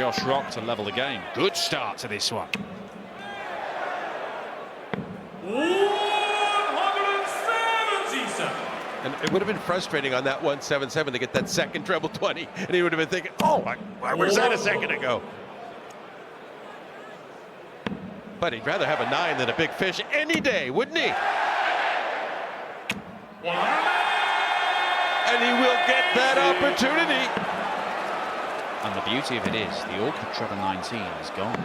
Josh Rock to level the game. Good start to this one. 177. And it would have been frustrating on that 177 to get that second treble 20, and he would have been thinking, oh, I was that a second ago. But he'd rather have a 9 than a big fish any day, wouldn't he? And he will get that opportunity. And the beauty of it is, the awkward treble 19 is gone.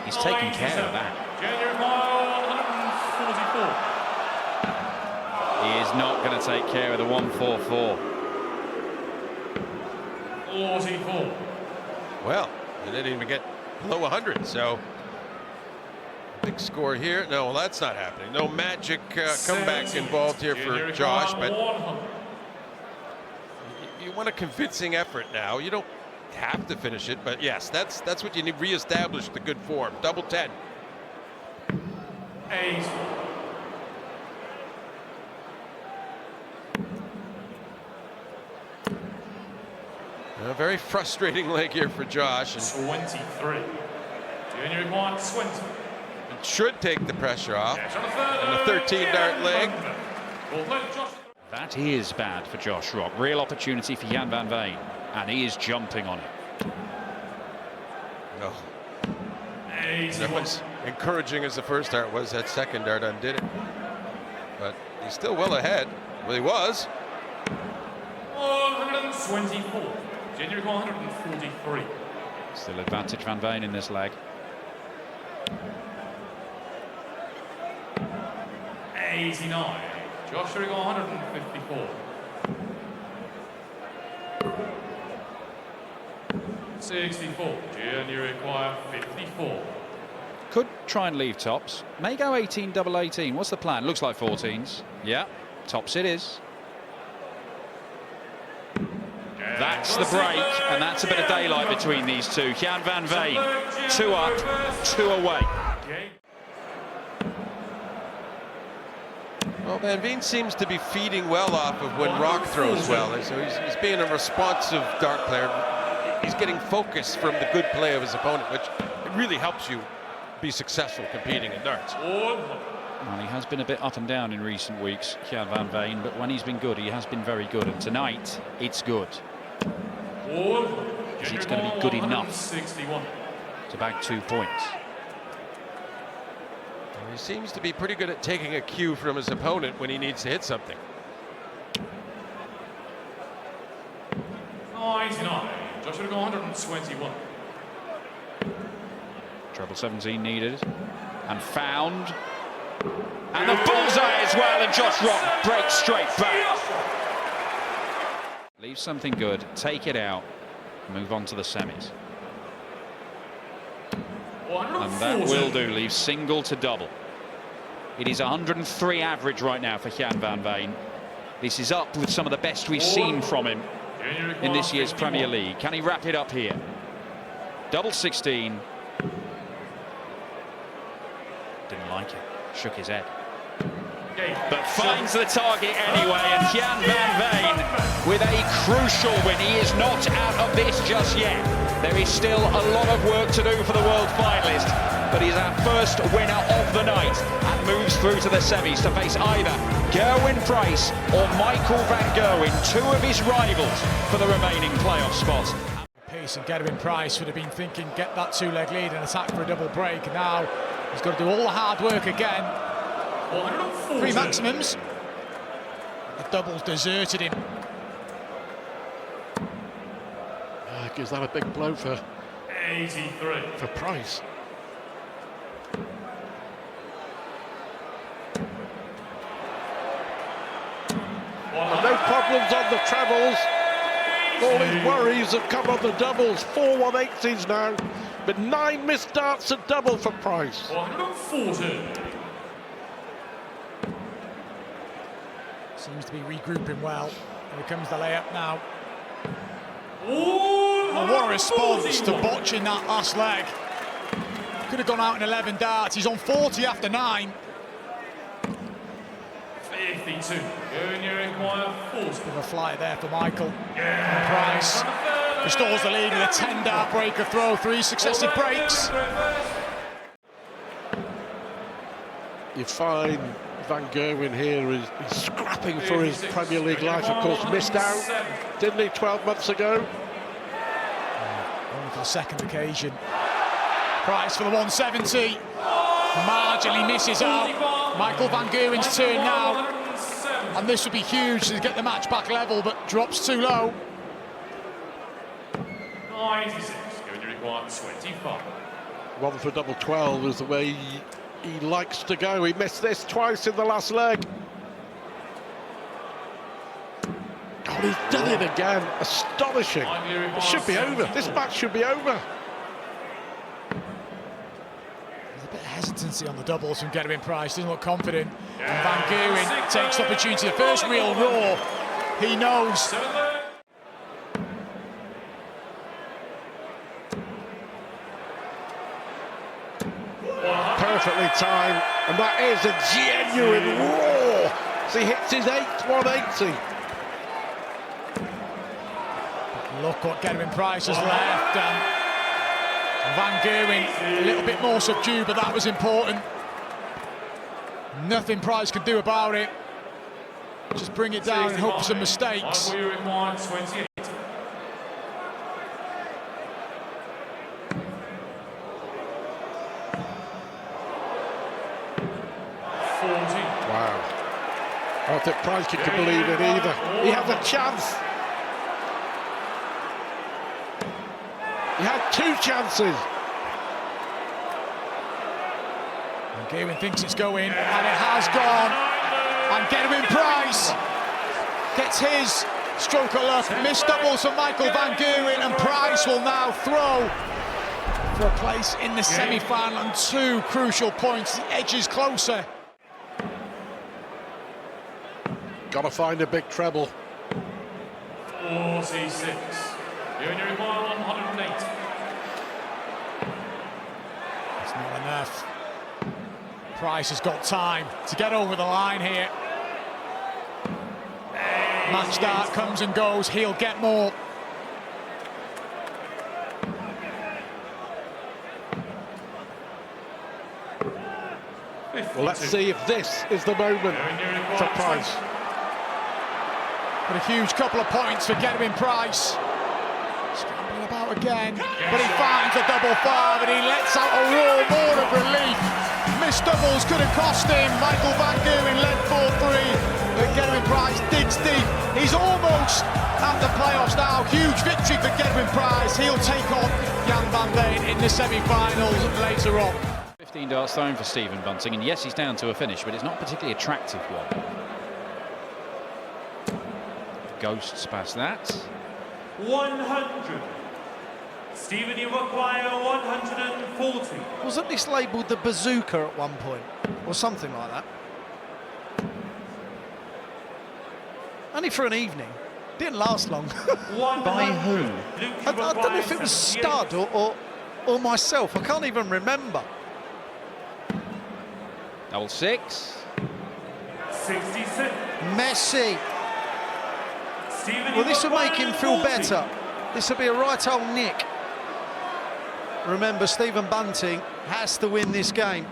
He's taken care of that. January 144. He is not going to take care of the 144. 44. Well, they didn't even get below 100, so big score here. No, that's not happening. No magic comeback involved here for Josh, but you want a convincing effort now. You don't have to finish it, but yes, that's what you need. Reestablish the good form. Double 10. 8. A very frustrating leg here for Josh. And 23. January 120. it should take the pressure off. And the 13-dart leg. That is bad for Josh Rock. Real opportunity for Jan van Veen, and he is jumping on it. No. That was encouraging as the first dart was. That second dart undid it. But he's still well ahead. Well, he was. 124. January 143. Still advantage Van Veen in this leg. 89. Joshua 154. 64. January require 54. Could try and leave tops. May go 18 double 18. What's the plan? Looks like 14s. Yeah, tops it is. That's the break, and that's a bit of daylight between these two. Jan van Veen, 2 up, 2 away. Well, Van Veen seems to be feeding well off of when Rock throws well. So he's being a responsive dart player. He's getting focus from the good play of his opponent, which it really helps you be successful competing in darts. Well, he has been a bit up and down in recent weeks, Jan van Veen, but when he's been good, he has been very good. And tonight, it's good. Because it's going to be good enough to bag 2 points. He seems to be pretty good at taking a cue from his opponent when he needs to hit something. 99. Joshua 121. Treble 17 needed and found. And the bullseye as well, and Josh Rock breaks straight back. Leave something good, take it out, move on to the semis. And that will do, leave single to double. It is 103 average right now for Jan van Veen. This is up with some of the best we've seen from him in this year's Premier League. Can he wrap it up here? Double 16. Didn't like it, shook his head. But finds the target anyway, and Jan van Veen with a crucial win. He is not out of this just yet. There is still a lot of work to do for the world finalist, but he's our first winner of the night and moves through to the semis to face either Gerwyn Price or Michael van Gerwen, 2 of his rivals for the remaining playoff spots. Pace and Gerwyn Price would have been thinking, get that 2-leg lead and attack for a double break. Now he's got to do all the hard work again. 3 maximums. The doubles deserted him. Gives that a big blow for 83. For Price. And no problems on the trebles. All his worries have come on the doubles. 4 180s now, but 9 missed darts at double for Price. 140. Seems to be regrouping well. Here comes the layup now. Oh, what a response to botching that last leg. Could have gone out in 11 darts. He's on 40 after 9. 52. Going your require 40. Bit of a flight there for Michael. And Price. restores the lead with a 10-dart breaker throw, 3 successive breaks. You find Van Gerwen here is scrapping for his Premier League life. Of course, missed out, didn't he, 12 months ago? Only for the second occasion. Price for the 170. Marginally misses out. Michael Van Gerwen's turn now. And this would be huge to get the match back level, but drops too low. 96, going to require 25. One for double 12 is the way he likes to go. He missed this twice in the last leg. Oh, he's done it again. Astonishing. It should be over. This match should be over. There's a bit of hesitancy on the doubles from Gerwyn Price. Doesn't look confident. And Van Gerwen takes the opportunity. The first real roar. He knows. Perfectly timed, and that is a genuine roar. So he hits his 8th 180. Look what Gerwyn Price has left, and Van Gerwen a little bit more subdued, but that was important. Nothing Price could do about it. Just bring it down and hope for some mistakes. 28. Wow. I don't think Price could believe it either. He has a chance. He had 2 chances. And Gerwyn thinks it's going, and it has gone. And Gerwyn Price gets his stroke of luck. Missed doubles for Michael Van Gerwen, and Price will now throw for a place in the semi-final, and 2 crucial points. The edge is closer. Got to find a big treble. 46. You only require 108. It's not enough. Price has got time to get over the line here. Match start comes and goes. He'll get more. Well, let's see if this is the moment for Price. But a huge couple of points for Gerwyn Price. Scrambling about again, but he finds a double 5 and he lets out a roar more of relief. Missed doubles could have cost him. Michael Van Gerwen led 4-3, but Gerwyn Price digs deep. He's almost at the playoffs now. Huge victory for Gerwyn Price. He'll take on Jan van Veen in the semi-finals later on. 15 darts thrown for Stephen Bunting, and yes, he's down to a finish, but it's not a particularly attractive one. Ghosts past that. 100. Stephen, you require 140. Wasn't this labelled the bazooka at one point, or something like that? Only for an evening. Didn't last long. By who? I don't know if it was Stud or myself. I can't even remember. Double 6. 66. Messi. Stephen, Well, this will make him feel better. This will be a right old nick. Remember, Stephen Bunting has to win this game.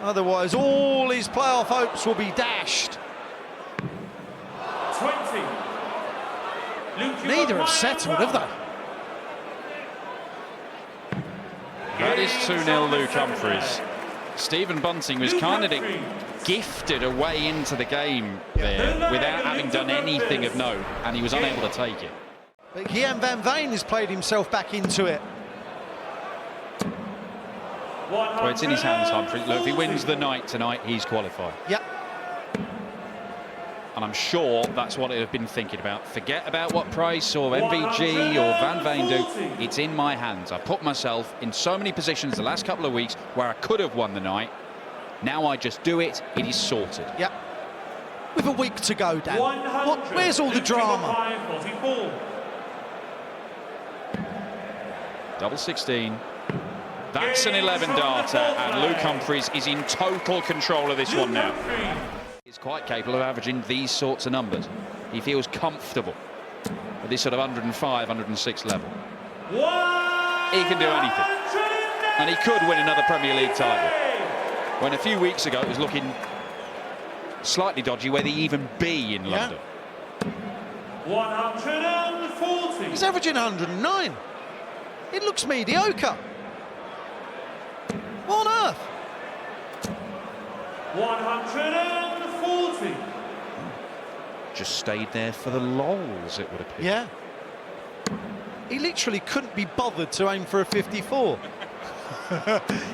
Otherwise, all his playoff hopes will be dashed. 20. Neither have settled, have they? That is 2-0 Luke Humphries. Stephen Bunting was kind of gifted a way into the game there without having done anything of note, and he was unable to take it. But Jan van Veen has played himself back into it. Well, it's in his hands, Humphries. Look, if he wins the night tonight, he's qualified. Yep. And I'm sure that's what they've been thinking about. Forget about what Price or MVG or Van Veen do. It's in my hands. I put myself in so many positions the last couple of weeks where I could have won the night. Now I just do it. It is sorted. Yep. With a week to go, Dan. Where's all the drama? Double 16. That's an 11-darter, and Luke Humphries is in total control of this one now. He's quite capable of averaging these sorts of numbers. He feels comfortable. at this sort of 105, 106 level. He can do anything. And he could win another Premier League title. When a few weeks ago it was looking slightly dodgy whether he even be in London. 140. He's averaging 109. It looks mediocre. What on earth? 140. Just stayed there for the lols, it would appear. Yeah. He literally couldn't be bothered to aim for a 54.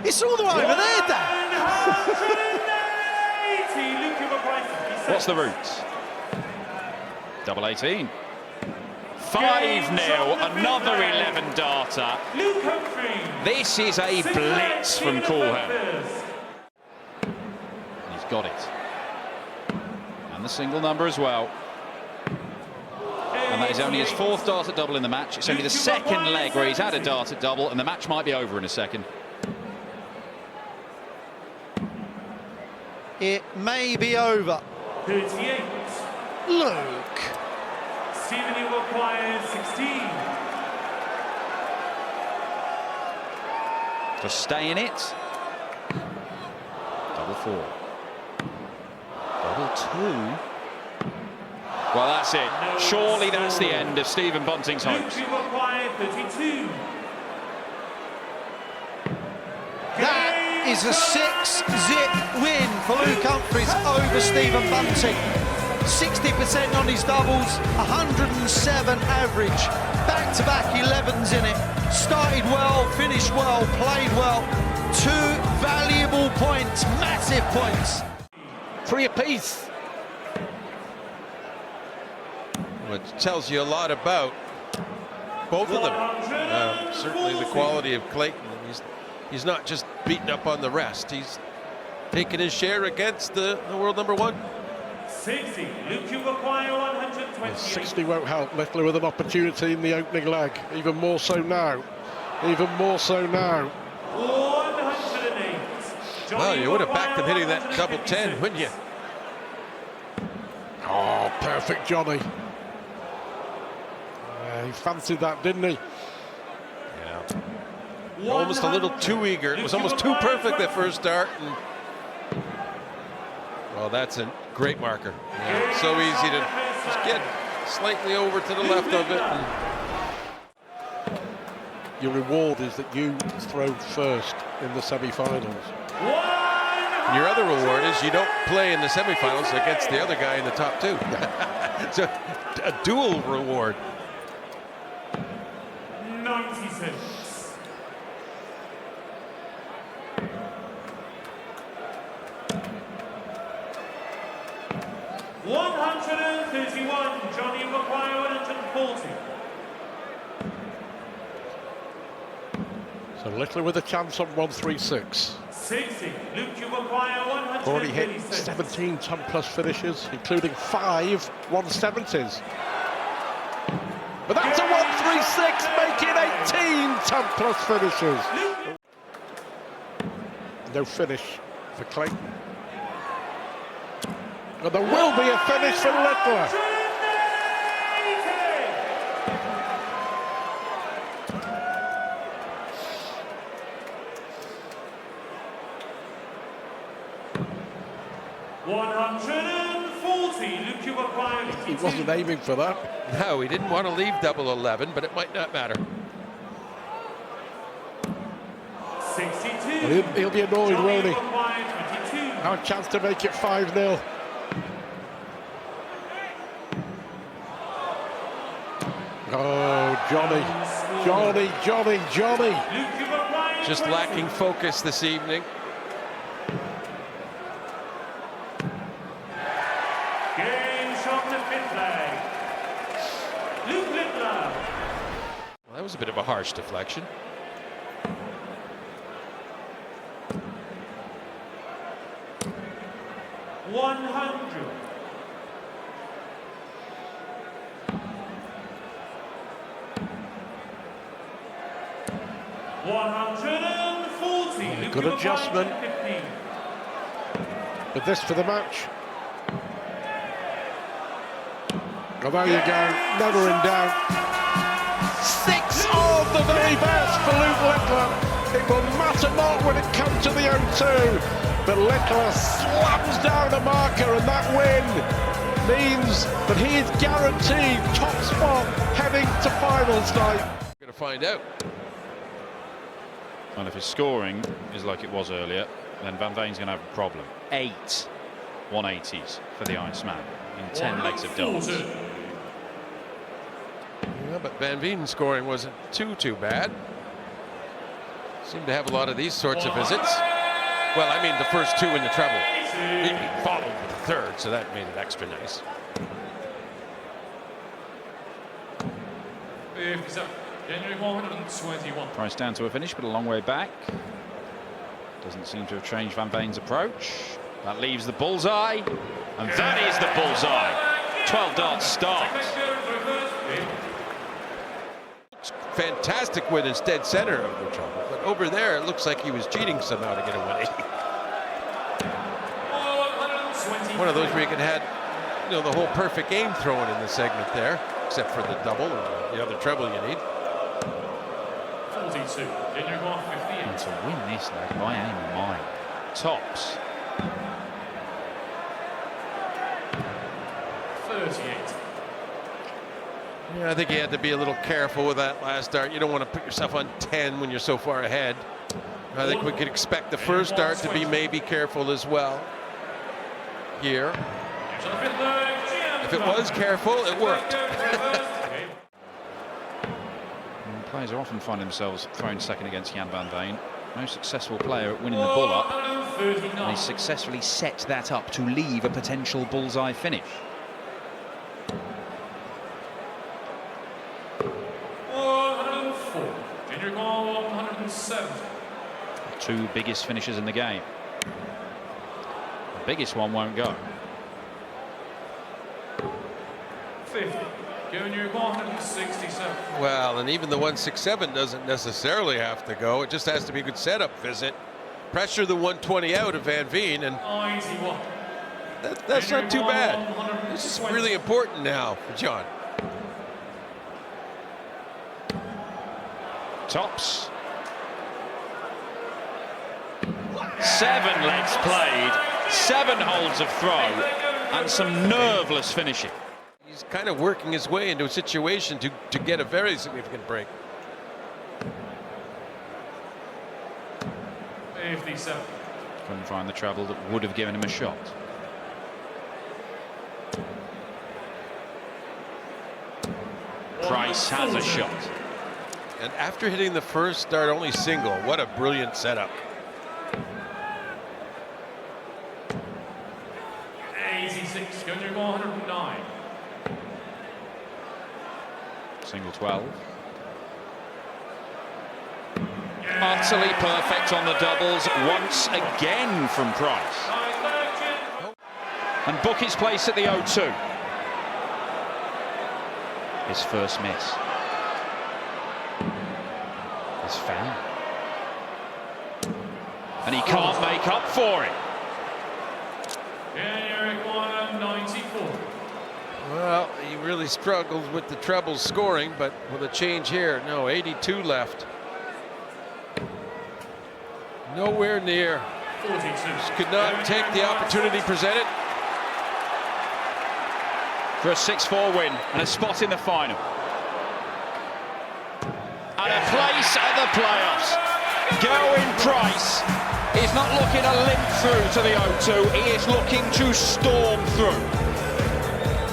It's all the way over there, Dan. 180. What's the route? Double 18. 5-0, another 11 darter. Luke Humphries. This is a blitz from Coolham. He's got it. And the single number as well. And that is only his 4th dart at double in the match. It's only the 2nd leg where he's had a dart at double, and the match might be over in a second. It may be over. 38. Luke. Stephen, you require 16. To stay in it. Double 4. Double 2. Well, that's it. Surely that's the end of Stephen Bunting's hopes. Luke, you require 32. That is a 6-zip win for Luke Humphries over Stephen Bunting. 60% on his doubles, 107 average. Back-to-back 11s in it. Started well, finished well, played well. 2 valuable points, massive points. 3 apiece. Which tells you a lot about both of them. Certainly the quality of Clayton. He's not just beating up on the rest. He's taking his share against the world number 1. 60. Luke, you require 120. 60 won't help. Littler with an opportunity in the opening leg. Even more so now. Even more so now. 108. Well, you would have backed him hitting that double 10, wouldn't you? Oh, perfect Johnny. He fancied that, didn't he? Yeah. Almost a little too eager. It was almost too perfect that first dart. And well, that's a great marker. Yeah, so easy to just get slightly over to the left of it. And your reward is that you throw first in the semi-finals. Your other reward is you don't play in the semi-finals against the other guy in the top 2. So a dual reward. 96. $131. Johnny require 140. So Littler with a chance on 136. 60. Luke, you require 136. Already hit 17 ton plus finishes, including 5 170s. But that's a 136, making 18 ton plus finishes. No finish for Clayton. But there will be a finish for Littler. He wasn't aiming for that. No, he didn't want to leave double 11, but it might not matter. 62. He'll be annoyed, won't he? 22. Now a chance to make it 5-0. Oh, Johnny. Just lacking focus this evening. Well, that was a bit of a harsh deflection. Good adjustment. But this for the match. Well, there you go, never in doubt. 6 of the very best for Luke Leclerc. It will matter not when it comes to the O2, but Leclerc slams down a marker, and that win means that he is guaranteed top spot heading to finals night. We're going to find out. Well, if his scoring is like it was earlier, then Van Veen's going to have a problem. 8 180s for the Iceman in 10 legs of doubles. Yeah, but Van Veen's scoring wasn't too bad. Seemed to have a lot of these sorts of visits. Well, I mean the first 2 in the treble. He followed with the third, so that made it extra nice. 57, January 121. Price down to a finish, but a long way back. Doesn't seem to have changed Van Veen's approach. That leaves the bullseye, and that is the bullseye. 12 darts start. Fantastic win in dead center of the trouble, but over there it looks like he was cheating somehow to get a 180. One of those where you can have, you know, the whole perfect game thrown in the segment there, except for the double and the other treble you need. 42, January 158. And to win this leg by any mile. Tops. 38. Yeah, I think he had to be a little careful with that last dart. You don't want to put yourself on 10 when you're so far ahead. I think we could expect the first dart to be maybe careful as well here. If it was careful, it worked. Players often find themselves thrown second against Jan van Veen. Most successful player at winning the bull up, and he successfully set that up to leave a potential bullseye finish. 104, January 107. The 2 biggest finishes in the game. The biggest one won't go. 50, January 167. Well, and even the 167 doesn't necessarily have to go. It just has to be a good setup visit. Pressure the 120 out of Van Veen, and 91. that's not too bad. This is really important now for John. Tops. 7 legs played, 7 holes of throw, and some nerveless finishing. He's kind of working his way into a situation to get a very significant break. 57. Couldn't find the treble that would have given him a shot. Price has a shot. And after hitting the first dart only single, what a brilliant setup. 86, going to 109. Single 12. Utterly perfect on the doubles once again from Price. And book his place at the O2. His first miss. His foul. And he can't make up for it. January 194. Well, he really struggles with the treble scoring, but with a change here, no, 82 left. Nowhere near. 42. Just could not take the opportunity presented. For a 6-4 win and a spot in the final. And a place at the playoffs. Gerwyn Price is not looking to limp through to the O2. He is looking to storm through.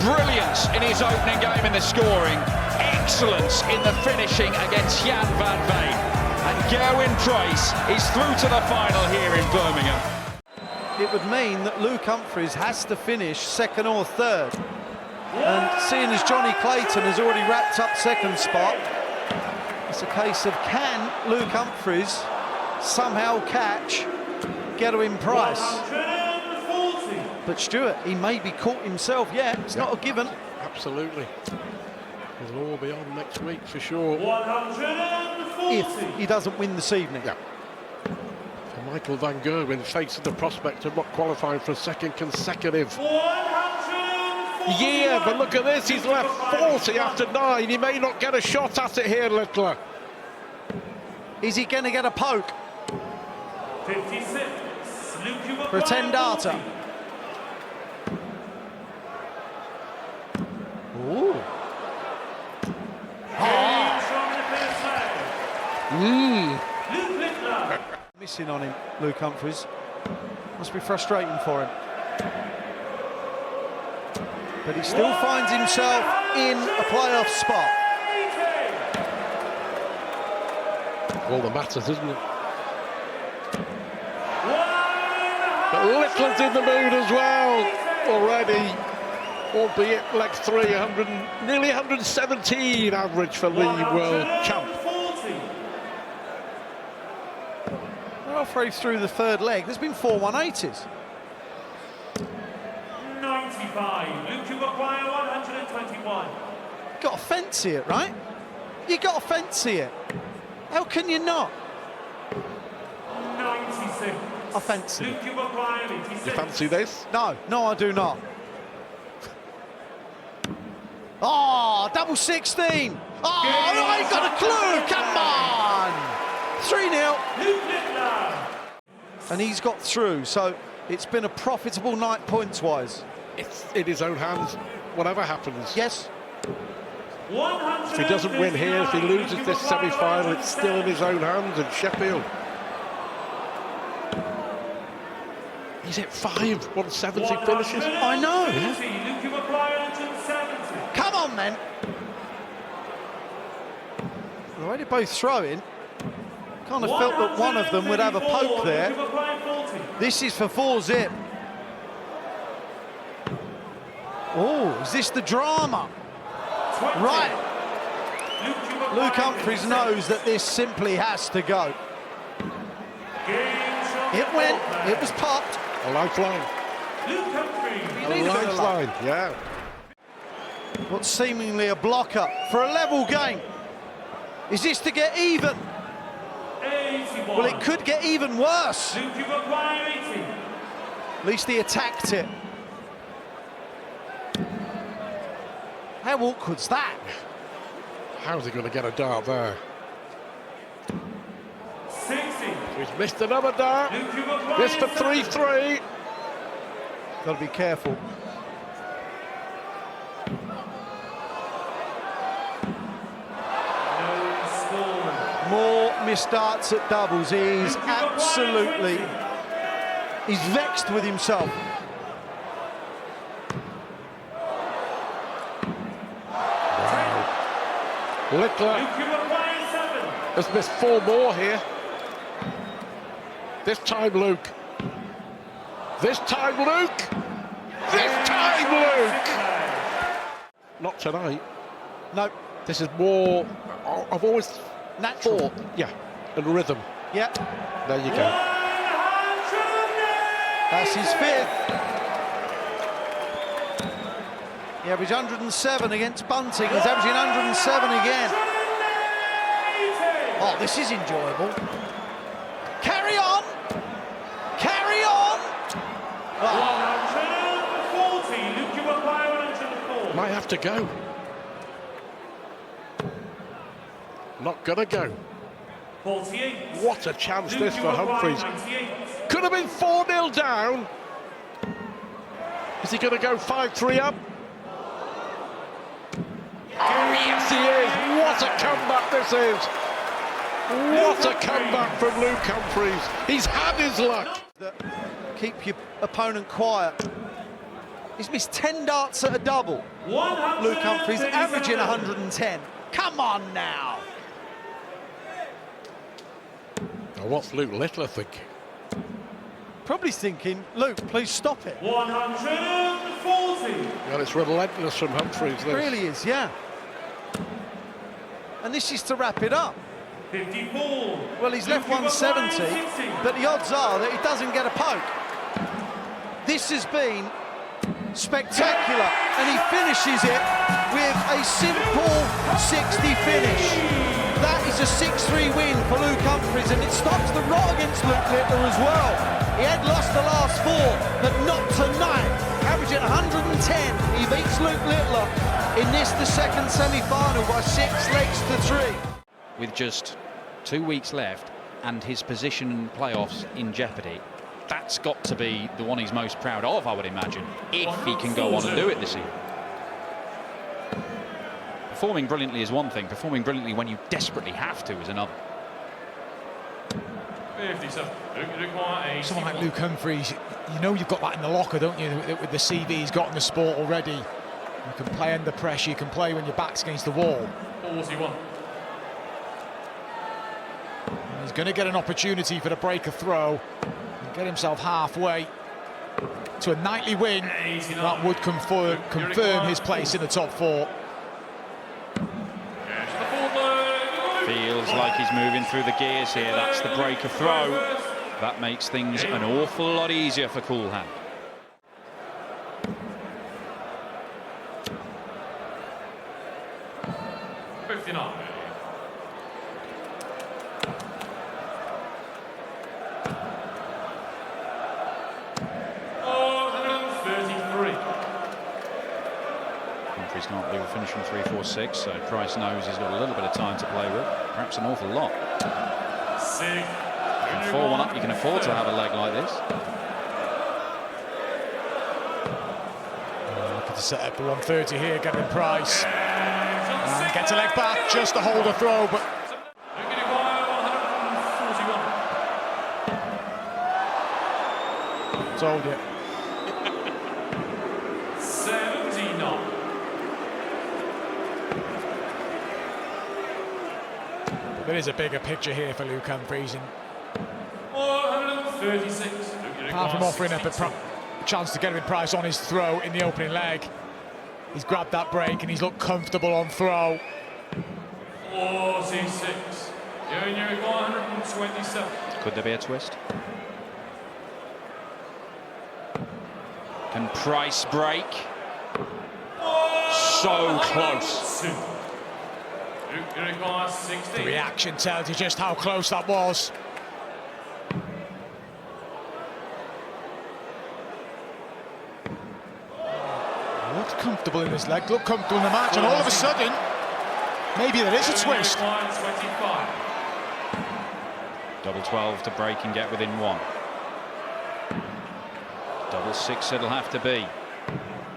Brilliance in his opening game in the scoring. Excellence in the finishing against Jan van Veen. And Gerwyn Price is through to the final here in Birmingham. It would mean that Luke Humphries has to finish second or third. And seeing as Johnny Clayton has already wrapped up second spot, it's a case of can Luke Humphries somehow catch Gerwyn Price? But Stuart, he may be caught himself. Yeah, it's not a given. Absolutely. It'll all be on next week for sure. 140. If he doesn't win this evening. Yeah. For Michael van Gerwen, facing the prospect of not qualifying for a second consecutive year, but look at this, he's left 40 after 9. He may not get a shot at it here, Littler. Is he going to get a poke? 56. For a 10-darter. Ooh. Missing on him, Luke Humphries. Must be frustrating for him. But he still finds himself in a playoff spot. All that matters, isn't it? But Littler's in the mood as well already, albeit leg 3, nearly 117 average for the world champ. We're halfway through the third leg. There's been 4 180s. 95. Luke, you acquire 121. Got to fancy it, right? You got to fancy it. How can you not? 96. I fancy it. Luke, you acquire 86. You fancy this? No, I do not. Oh, double 16. Oh, I ain't got a clue. Come on. 3-0. Luke Littler. And he's got through, so it's been a profitable night points-wise. It's in his own hands, whatever happens. Yes. If he doesn't win here, if he loses this semi-final, it's still in his own hands, and Sheffield. He's hit 5 170 finishes. I know. Luke, you acquire 170. Come on, then. The way they're both throwing, kind of felt that one of them would have a poke there. This is for 4-zip. Oh, is this the drama? Right. Luke Humphries knows that this simply has to go. It went, it was popped. A lifeline. Luke Humphries. You A need a bit of luck. lifeline, yeah. What's seemingly a blocker for a level game. Is this to get even? 81. Well, it could get even worse. Luke, you acquire 80. At least he attacked it. How awkward's that? How's he going to get a dart there? 60. He's missed another dart. Luke, you acquire This for 3-3. Got to be careful. More missed darts at doubles. He's absolutely... He's vexed with himself. Littler has missed 4 more here. This time, Luke. This time, Luke. This time, Luke. Not tonight. No. This is more. I've always Natural. thought, yeah, and rhythm. Yeah. There you go. That's his 5th. He averaged 107 against Bunting. He's averaging 107 again. Oh, this is enjoyable. Carry on. Carry on. Oh. 140. Luke, you acquire 104. Might have to go. Not gonna go. 48. What a chance Luke, this you for acquire Humphries. 98. Could have been 4-0 down. Is he going to go 5-3 up? Oh, yes, he is. What a comeback this is. What a comeback from Luke Humphries. He's had his luck. Keep your opponent quiet. He's missed 10 darts at a double. Luke Humphries averaging 110. Come on now. Now, what's Luke Littler thinking? Probably thinking, Luke, please stop it. 140. Well, it's relentless from Humphries. It really is, yeah. And this is to wrap it up. 54. Well, he's left 170, but the odds are that he doesn't get a poke. This has been spectacular, and he finishes it with a simple 60 finish. That is a 6-3 win for Luke Humphries, and it stops the rot against Luke Littler as well. He had lost the last 4, but not tonight. Averaging 110, he beats Luke Littler in this, the second semi-final, by 6 legs to 3. With just 2 weeks left and his position in playoffs in jeopardy, that's got to be the one he's most proud of, I would imagine, if he can go on and do it this year. Performing brilliantly is one thing, performing brilliantly when you desperately have to is another. 57. Someone like Luke Humphries, you know you've got that in the locker, don't you, with the CV he's got in the sport already. You can play under pressure, you can play when your back's against the wall. 41. And he's going to get an opportunity for the breaker throw and get himself halfway to a nightly win. That would confirm his place in the top 4. Feels like he's moving through the gears here. That's the breaker throw. That makes things an awful lot easier for Coolhand. Humphries can't leave a finish from 3-4-6, so Price knows he's got a little bit of time to play with, perhaps an awful lot. 4-1 up, you can afford to have a leg like this. Looking to set up the 130 here, getting Price. And gets a leg back, just to hold a throw, but... Told you. 79. There is a bigger picture here for Luke Humphries, and 436. apart from offering up a chance to get him Price on his throw in the opening leg, he's grabbed that break and he's looked comfortable on throw. 46. Junior 127. Could there be a twist? Can Price break? So close. The reaction tells you just how close that was. Looked comfortable in his leg, looked comfortable in the match, and all of a sudden, maybe there is a twist. Double 12 to break and get within 1. Double 6 it'll have to be.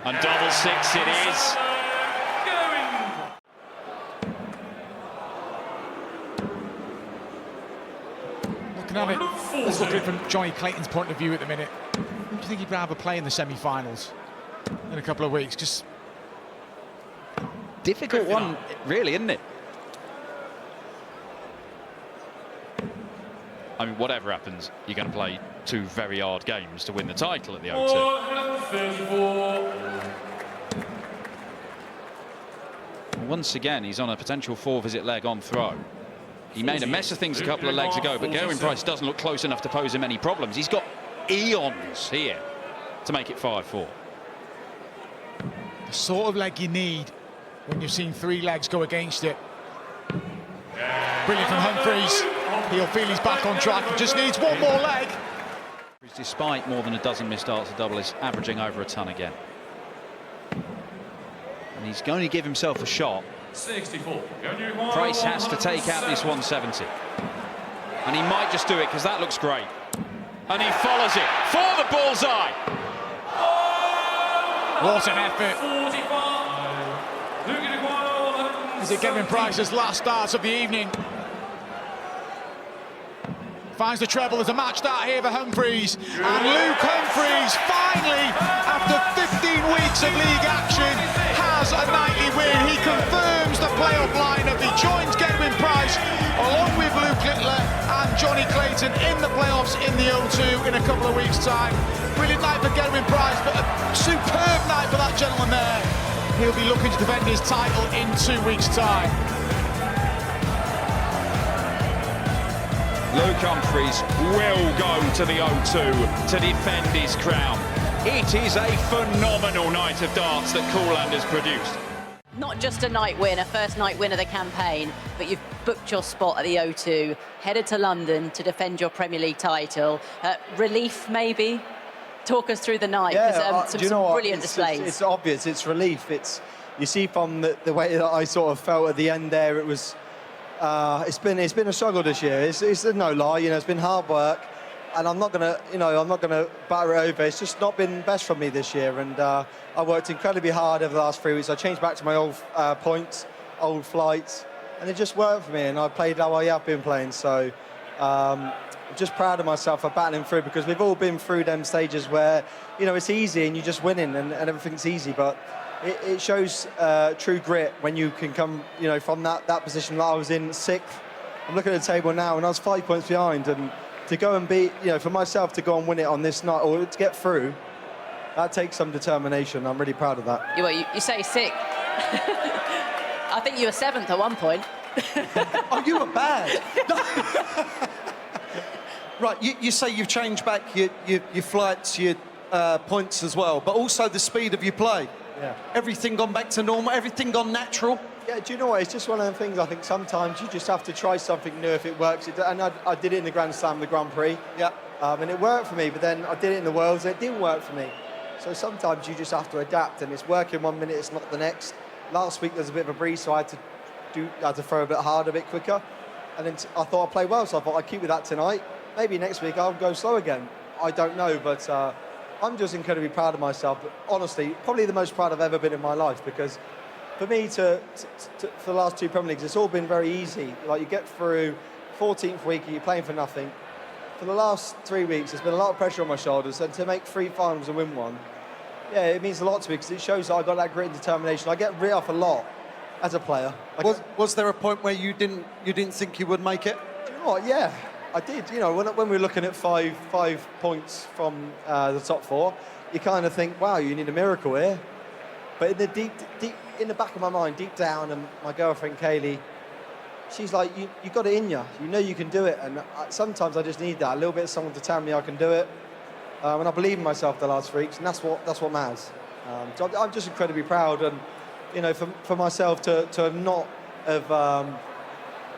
And double 6 it is. Looking at it, let's look at it from Johnny Clayton's point of view at the minute. Who do you think he'd rather play in the semi-finals in a couple of weeks? Just difficult one, really, isn't it? I mean, whatever happens, you're going to play 2 very hard games to win the title at the O2. Once again, he's on a potential 4-visit leg on throw. He made a mess of things a couple of legs ago, but Gerwyn Price doesn't look close enough to pose him any problems. He's got eons here to make it 5-4. The sort of leg you need when you've seen 3 legs go against it. Brilliant from Humphries. He'll feel he's back on track. He just needs 1 more leg. Despite more than a dozen missed starts, the double is averaging over a ton again. And he's going to give himself a shot. 64. Price has to take out this 170. And he might just do it because that looks great. And he follows it for the bullseye. What an effort. Is it Gerwyn Price's last starts of the evening? Finds the treble. There's a match start here for Humphries. And Luke Humphries finally, after 15 weeks of league action, has a nightly win. He confirms the playoff lineup. He joins Gerwyn Price along with Luke Littler and Johnny Clayton in the playoffs in the O2 in a couple of weeks' time. Brilliant night for Gerwyn Price, but a superb night for that gentleman there. He'll be looking to defend his title in 2 weeks' time. Luke Humphries will go to the O2 to defend his crown. It is a phenomenal night of darts that Coolhand has produced. Not just a night win, a first night win of the campaign, but you've booked your spot at the O2, headed to London to defend your Premier League title. Relief, maybe? Talk us through the night, because some brilliant displays. It's obvious, it's relief. You see from the way that I sort of felt at the end there, it was, it's been a struggle this year. It's no lie, it's been hard work. And I'm not gonna batter it over. It's just not been best for me this year, and I worked incredibly hard over the last 3 weeks. I changed back to my old points, old flights, and it just worked for me. And I played how I have been playing. So I'm just proud of myself for battling through, because we've all been through them stages where it's easy and you're just winning and everything's easy. But it shows true grit when you can come from that position that I was in 6th. I'm looking at the table now, and I was 5 points behind, and to go and beat, for myself to go and win it on this night, or to get through, that takes some determination. I'm really proud of that. You say 6th. I think you were 7th at one point. Oh, you were bad. Right, you say you've changed back your flights, your points as well, but also the speed of your play. Yeah. Everything gone back to normal, everything gone natural. Yeah, do you know what? It's just one of the things. I think sometimes you just have to try something new if it works. And I did it in the Grand Slam, the Grand Prix. Yeah. And it worked for me, but then I did it in the Worlds and it didn't work for me. So sometimes you just have to adapt, and it's working 1 minute, it's not the next. Last week there's a bit of a breeze, so I had to throw a bit harder, a bit quicker. And then I thought I'd play well, so I thought I'd keep with that tonight. Maybe next week I'll go slow again. I don't know, but I'm just incredibly proud of myself. But honestly, probably the most proud I've ever been in my life, because for me, for the last 2 Premier Leagues, it's all been very easy. Like, you get through 14th week, you're playing for nothing. For the last 3 weeks, there's been a lot of pressure on my shoulders, and to make 3 finals and win one, yeah, it means a lot to me, because it shows that I've got that grit and determination. I get writ off a lot as a player. Was there a point where you didn't think you would make it? Do you know what? Yeah, I did. When we were looking at 5 points from the top 4, you kind of think, wow, you need a miracle here. But in the deep in the back of my mind, deep down, and my girlfriend Kaylee, she's like, you got it in you. You know you can do it. And sometimes I just need that, a little bit of someone to tell me I can do it. And I believe in myself the last 3 weeks, and that's what matters. So I'm just incredibly proud, and for myself to not have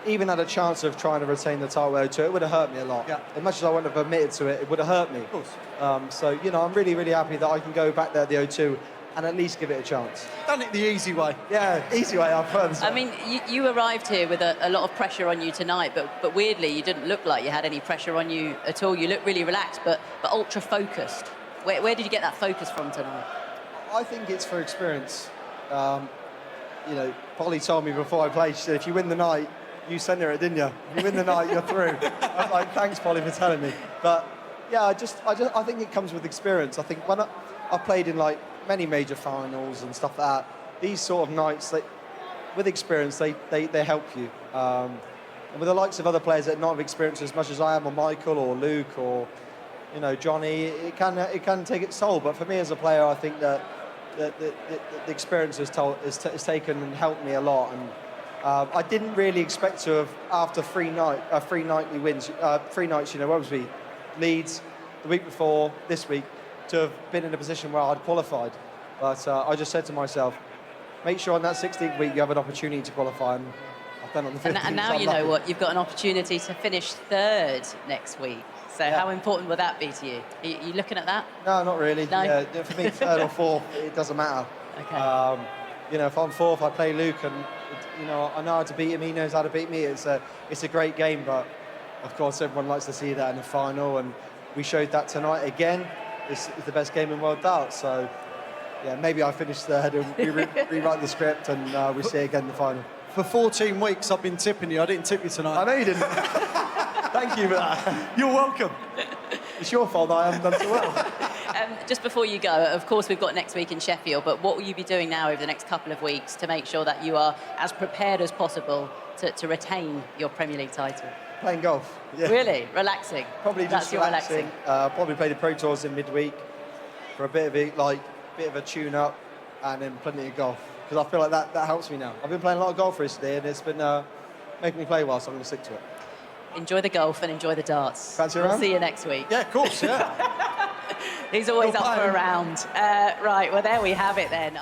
even had a chance of trying to retain the title at O2, it would have hurt me a lot. Yeah. As much as I wouldn't have admitted to it, it would have hurt me. Of course. So I'm really, really happy that I can go back there at the O2 and at least give it a chance. Done it the easy way. Yeah, easy way, I've heard. I mean, you arrived here with a lot of pressure on you tonight, but weirdly, you didn't look like you had any pressure on you at all. You looked really relaxed, but ultra focused. Where did you get that focus from tonight? I think it's for experience. Polly told me before I played, she said, if you win the night, you centre it, didn't you? If you win the night, you're through. I was like, thanks, Polly, for telling me. But yeah, I think it comes with experience. I think when I played in like many major finals and stuff like that, these sort of nights, with experience, they help you. And with the likes of other players that not have experienced as much as I am, or Michael, or Luke, or Johnny, it can take its toll. But for me as a player, I think that the experience has taken and helped me a lot. And I didn't really expect to have, after 3 nightly wins, 3 nights, what was we? Leeds, the week before, this week, to have been in a position where I'd qualified. But I just said to myself, make sure on that 16th week you have an opportunity to qualify, and I've done on the 15th. And now you know what, you've got an opportunity to finish 3rd next week. So how important would that be to you? Are you looking at that? No, not really. No? Yeah, for me, 3rd or 4th, it doesn't matter. Okay. If I'm 4th, I play Luke, and I know how to beat him. He knows how to beat me. It's a great game, but of course everyone likes to see that in the final, and we showed that tonight again. It's the best game in world darts. So yeah, maybe I finish 3rd and we rewrite the script, and we see it again in the final. For 14 weeks, I've been tipping you. I didn't tip you tonight. I know you didn't. Thank you for that. You're welcome. It's your fault that I haven't done so well. Just before you go, of course, we've got next week in Sheffield, but what will you be doing now over the next couple of weeks to make sure that you are as prepared as possible to retain your Premier League title? Playing golf. Yeah. Really? Relaxing? Probably just relaxing. Probably play the Pro Tours in midweek for a bit of a tune-up, and then plenty of golf. Because I feel like that helps me now. I've been playing a lot of golf recently, and it's been making me play well, so I'm going to stick to it. Enjoy the golf and enjoy the darts. Fancy We'll around? see you next week. Yeah, of course, yeah. He's always up for a round. Right, well, there we have it then.